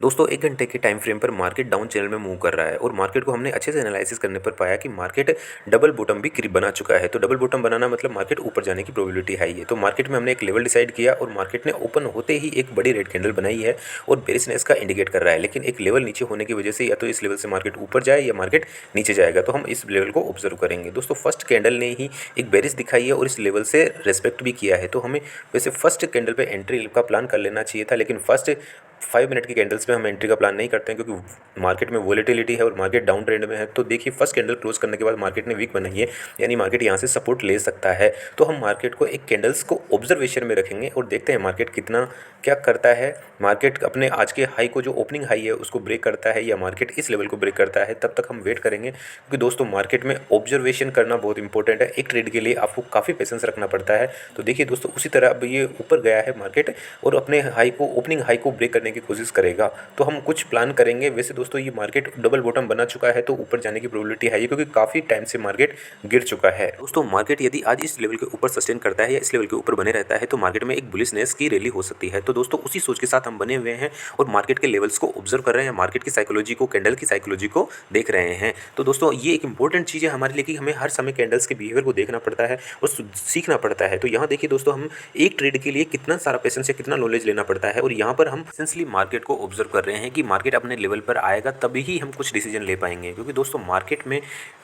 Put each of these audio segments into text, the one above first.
दोस्तों 1 घंटे के टाइम फ्रेम पर मार्केट डाउन चैनल में मूव कर रहा है और मार्केट को हमने अच्छे से एनालिसिस करने पर पाया कि मार्केट डबल बॉटम भी करीब बना चुका है। तो डबल बॉटम बनाना मतलब मार्केट ऊपर जाने की प्रोबेबिलिटी हाई है। तो मार्केट में हमने एक लेवल डिसाइड किया और मार्केट ने ओपन होते ही एक बड़ी रेड कैंडल बनाई है और बेरिशनेस का इंडिकेट कर रहा है। लेकिन एक लेवल नीचे होने की वजह से या तो इस लेवल से मार्केट ऊपर जाए या मार्केट नीचे जाएगा, तो हम इस लेवल को ऑब्जर्व करेंगे। दोस्तों फर्स्ट कैंडल ने ही एक बेरिश दिखाई है और इस लेवल से रेस्पेक्ट भी किया है। तो हमें वैसे फर्स्ट कैंडल पे एंट्री का प्लान कर लेना चाहिए था, लेकिन फर्स्ट 5 मिनट की कैंडल्स पे हम एंट्री का प्लान नहीं करते हैं क्योंकि मार्केट में वोलेटिलिटी है और मार्केट डाउन ट्रेंड में है। तो देखिए फर्स्ट कैंडल क्लोज करने के बाद मार्केट ने वीक बनाई है, यानी मार्केट यहाँ से सपोर्ट ले सकता है। तो हम मार्केट को एक कैंडल्स को ऑब्जर्वेशन में रखेंगे और देखते हैं मार्केट कितना क्या करता है। मार्केट अपने आज के हाई को, जो ओपनिंग हाई है, उसको ब्रेक करता है या मार्केट इस लेवल को ब्रेक करता है, तब तक हम वेट करेंगे। क्योंकि दोस्तों मार्केट में ऑब्जर्वेशन करना बहुत इंपॉर्टेंट है। एक ट्रेड के लिए आपको काफ़ी पेशेंस रखना पड़ता है। तो देखिए दोस्तों उसी तरह अब ये ऊपर गया है मार्केट और अपने हाई को, ओपनिंग हाई को ब्रेक करने की कोशिश करेगा। तो हम कुछ प्लान करेंगे। वैसे दोस्तों ये मार्केट डबल बॉटम बना चुका है तो ऊपर जाने की प्रोबेबिलिटी है क्योंकि काफ़ी टाइम से मार्केट गिर चुका है। दोस्तों मार्केट यदि आज इस लेवल के ऊपर सस्टेन करता है या इस लेवल के ऊपर बने रहता है तो मार्केट में एक बुलिशनेस की रैली हो सकती है। तो दोस्तों उसी सोच के साथ हम बने हुए हैं और मार्केट के लेवल्स को ऑब्जर्व कर रहे हैं, मार्केट की साइकोलॉजी को, कैंडल की साइकोलॉजी को देख रहे हैं। तो दोस्तों ये एक इंपॉर्टेंट चीज़ है हमारे लिए कि हमें हर समय कैंडल्स के बिहेवियर को देखना पड़ता है और सीखना पड़ता है। तो यहाँ देखिए दोस्तों हम एक ट्रेड के लिए कितना सारा पेशेंस या कितना नॉलेज लेना पड़ता है और यहाँ पर हम एसेंशियली मार्केट को ऑब्जर्व कर रहे हैं कि मार्केट अपने लेवल पर आएगा तभी ही हम कुछ डिसीजन ले पाएंगे। क्योंकि दोस्तों मार्केट में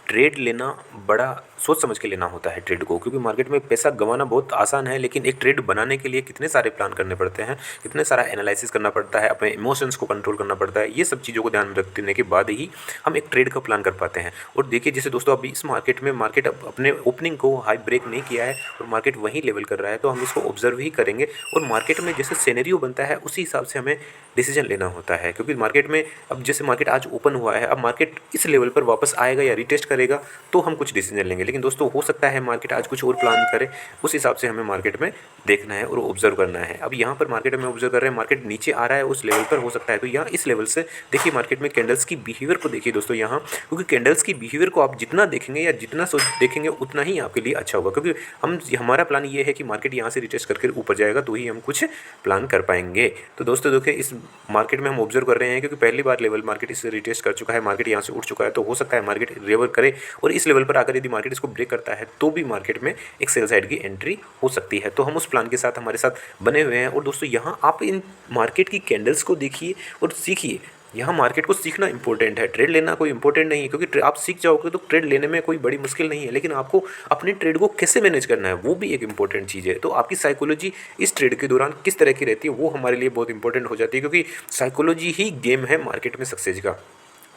ट्रेड लेना बड़ा सोच समझ के लेना होता है ट्रेड को, क्योंकि मार्केट में पैसा गंवाना बहुत आसान है, लेकिन एक ट्रेड बनाने के लिए कितने सारे प्लान करने पड़ते हैं, कितने सारा एनालिसिस करना पड़ता है, अपने इमोशंस को कंट्रोल करना पड़ता है। ये सब चीज़ों को ध्यान में रखने के बाद ही हम एक ट्रेड का प्लान कर पाते हैं। और देखिए जैसे दोस्तों अभी इस मार्केट में मार्केट अपने ओपनिंग को हाई ब्रेक नहीं किया है और मार्केट वहीं लेवल कर रहा है, तो हम इसको ऑब्जर्व ही करेंगे और मार्केट में जैसे सिनेरियो बनता है उसी हिसाब से हमें डिसीजन लेना होता है। क्योंकि मार्केट में अब जैसे मार्केट आज ओपन हुआ है, अब मार्केट इस लेवल पर वापस आएगा या रिटेस्ट करेगा तो हम कुछ डिसीजन लेंगे। लेकिन दोस्तों हो सकता है मार्केट आज कुछ और प्लान करे, उस हिसाब से हमें मार्केट में देखना है और ऑब्जर्व करना है। अब यहाँ पर मार्केट में ऑब्जर्व कर रहे हैं, मार्केट नीचे आ रहा है उस लेवल पर, हो सकता है तो यहाँ इस लेवल से देखिए मार्केट में कैंडल्स की बिहेवियर को देखिए दोस्तों यहाँ, क्योंकि कैंडल्स की बिहेवियर को आप जितना देखेंगे या जितना देखेंगे उतना ही आपके लिए अच्छा होगा। क्योंकि हमारा प्लान ये है कि मार्केट यहाँ से रिटेस्ट करके ऊपर जाएगा तो ही हम कुछ प्लान कर पाएंगे। तो दोस्तों देखिए इस मार्केट में हम ऑब्जर्व कर रहे हैं क्योंकि पहली बार लेवल मार्केट इससे रिटेस्ट कर चुका है, मार्केट यहाँ से उठ चुका है, तो हो सकता है मार्केट रिकवर करे और इस लेवल पर आकर यदि मार्केट इसको ब्रेक करता है तो भी मार्केट में एक सेल साइड की एंट्री हो सकती है। तो हम उस प्लान के साथ हमारे साथ बने हुए हैं। और दोस्तों यहाँ आप इन मार्केट की कैंडल्स को देखिए और सीखिए। यहाँ मार्केट को सीखना इंपॉर्टेंट है, ट्रेड लेना कोई इंपॉर्टेंट नहीं है, क्योंकि आप सीख जाओगे तो ट्रेड लेने में कोई बड़ी मुश्किल नहीं है, लेकिन आपको अपने ट्रेड को कैसे मैनेज करना है वो भी एक इंपॉर्टेंट चीज़ है। तो आपकी साइकोलॉजी इस ट्रेड के दौरान किस तरह की रहती है वो हमारे लिए बहुत इंपॉर्टेंट हो जाती है, क्योंकि साइकोलॉजी ही गेम है मार्केट में सक्सेस का।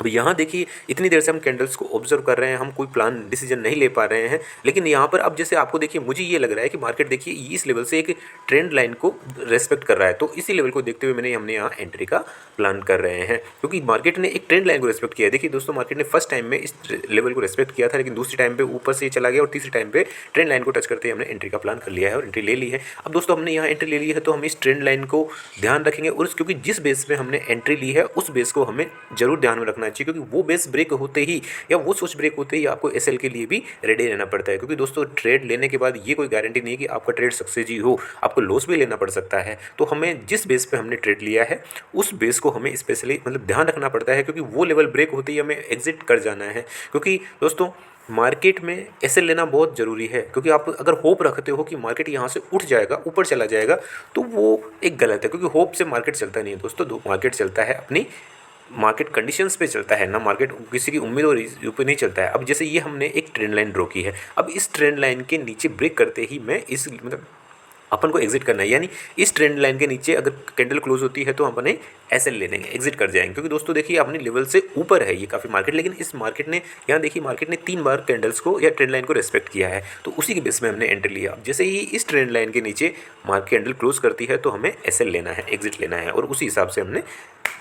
अब यहाँ देखिए इतनी देर से हम कैंडल्स को ऑब्जर्व कर रहे हैं, हम कोई प्लान डिसीजन नहीं ले पा रहे हैं, लेकिन यहाँ पर अब जैसे आपको देखिए मुझे ये लग रहा है कि मार्केट देखिए इस लेवल से एक ट्रेंड लाइन को रेस्पेक्ट कर रहा है। तो इसी लेवल को देखते हुए हमने यहाँ एंट्री का प्लान कर रहे हैं, क्योंकि मार्केट ने एक ट्रेंड लाइन को रेस्पेक्ट किया है। देखिए दोस्तों मार्केट ने फर्स्ट टाइम में इस लेवल को रेस्पेक्ट किया था, लेकिन दूसरी टाइम पे ऊपर से चला गया और तीसरी टाइम पे ट्रेंड लाइन को टच करते ही हमने एंट्री का प्लान कर लिया है और एंट्री ले ली है। अब दोस्तों हमने यहाँ एंट्री ले ली है तो हम इस ट्रेंड लाइन को ध्यान रखेंगे और क्योंकि जिस बेस पे हमने एंट्री ली है उस बेस को हमें जरूर ध्यान में रखना चाहिए, क्योंकि वो बेस ब्रेक होते ही या वो सोच ब्रेक होते ही आपको एसएल के लिए भी रेडी रहना पड़ता है। क्योंकि दोस्तों ट्रेड लेने के बाद ये कोई गारंटी नहीं है कि आपका ट्रेड सक्सेस ही हो, आपको लॉस भी लेना पड़ सकता है। तो हमें जिस बेस पे हमने ट्रेड लिया है उस बेस को हमें स्पेशली मतलब ध्यान रखना पड़ता है, क्योंकि वो लेवल ब्रेक होते ही हमें एग्जिट कर जाना है। क्योंकि दोस्तों मार्केट में एसएल लेना बहुत ज़रूरी है, क्योंकि आप अगर होप रखते हो कि मार्केट यहाँ से उठ जाएगा, ऊपर चला जाएगा, तो वो एक गलत है, क्योंकि होप से मार्केट चलता नहीं है दोस्तों। मार्केट चलता है अपनी मार्केट कंडीशंस पे चलता है ना, मार्केट किसी की उम्मीद और पे नहीं चलता है। अब जैसे ये हमने एक ट्रेंड लाइन ड्रॉ की है, अब इस ट्रेंड लाइन के नीचे ब्रेक करते ही मैं इस मतलब अपन को एग्जिट करना है, यानी इस ट्रेंड लाइन के नीचे अगर कैंडल क्लोज होती है तो हम अपने एसएल ले लेंगे, एग्जिट कर जाएंगे। क्योंकि दोस्तों देखिए अपने लेवल से ऊपर है ये काफ़ी मार्केट, लेकिन इस मार्केट ने यहाँ देखिए मार्केट ने 3 बार कैंडल्स को या ट्रेंड लाइन को रेस्पेक्ट किया है, तो उसी के बेस में हमने एंट्री लिया। अब जैसे ही इस ट्रेंड लाइन के नीचे मार्केट कैंडल क्लोज करती है तो हमें एसएल लेना है, एग्जिट लेना है, और उसी हिसाब से हमने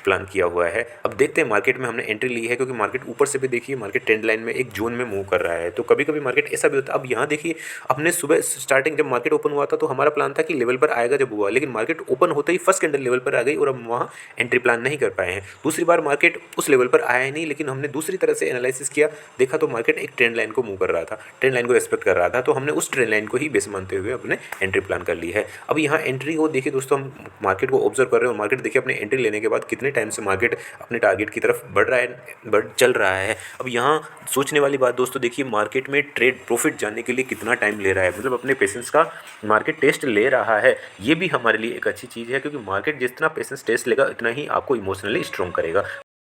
प्लान किया हुआ है। अब देखते हैं मार्केट में हमने एंट्री ली है, क्योंकि मार्केट ऊपर से भी देखिए मार्केट ट्रेंड लाइन में एक जोन में मूव कर रहा है, तो कभी कभी मार्केट ऐसा भी होता है। अब यहाँ देखिए अपने सुबह स्टार्टिंग जब मार्केट ओपन हुआ था तो हमारा प्लान था कि लेवल पर आएगा जब हुआ, लेकिन मार्केट ओपन होते ही फर्स्ट कैंडल लेवल पर आ गई और हम वहाँ एंट्री प्लान नहीं कर पाए हैं। दूसरी बार मार्केट उस लेवल पर आया ही नहीं, लेकिन हमने दूसरी तरह से एनालिसिस किया, देखा तो मार्केट एक ट्रेंड लाइन को मूव कर रहा था, ट्रेंड लाइन को रेस्पेक्ट कर रहा था, तो हमने उस ट्रेंड लाइन को ही बेस मानते हुए अपने एंट्री प्लान कर ली है। अब यहाँ एंट्री को देखिए दोस्तों हम मार्केट को ऑब्जर्व कर रहे हैं और मार्केट देखिए अपने एंट्री लेने के बाद कितने कितने टाइम से मार्केट अपने टारगेट की तरफ चल रहा है। अब यहाँ सोचने वाली बात दोस्तों देखिए, मार्केट में ट्रेड प्रॉफिट जाने के लिए कितना टाइम ले रहा है, मतलब अपने पेशेंस का मार्केट टेस्ट ले रहा है। ये भी हमारे लिए एक अच्छी चीज़ है, क्योंकि मार्केट जितना पेशेंस टेस्ट लेगा उतना ही आपको इमोशनली स्ट्रॉन्ग करेगा।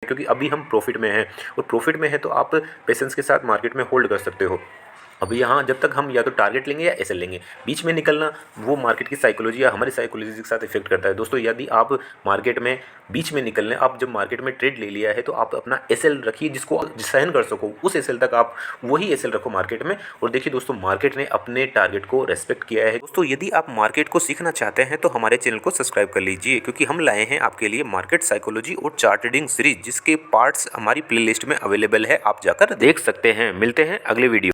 क्योंकि अभी हम प्रॉफिट में हैं, और प्रॉफिट में है तो आप पेशेंस के साथ मार्केट में होल्ड कर सकते हो। अभी यहाँ जब तक हम या तो टारगेट लेंगे या एसएल लेंगे, बीच में निकलना वो मार्केट की साइकोलॉजी या हमारी साइकोलॉजी के साथ इफेक्ट करता है। दोस्तों यदि आप मार्केट में बीच में निकलने, आप जब मार्केट में ट्रेड ले लिया है तो आप अपना एसएल रखिए, जिसको सहन कर सको, उस एसएल तक आप वही एसएल रखो मार्केट में। और देखिए दोस्तों, मार्केट ने अपने टारगेट को रेस्पेक्ट किया है। दोस्तों यदि आप मार्केट को सीखना चाहते हैं तो हमारे चैनल को सब्सक्राइब कर लीजिए, क्योंकि हम लाए हैं आपके लिए मार्केट साइकोलॉजी और चार्ट रीडिंग सीरीज, जिसके पार्ट्स हमारी प्लेलिस्ट में अवेलेबल है, आप जाकर देख सकते हैं। मिलते हैं अगले वीडियो।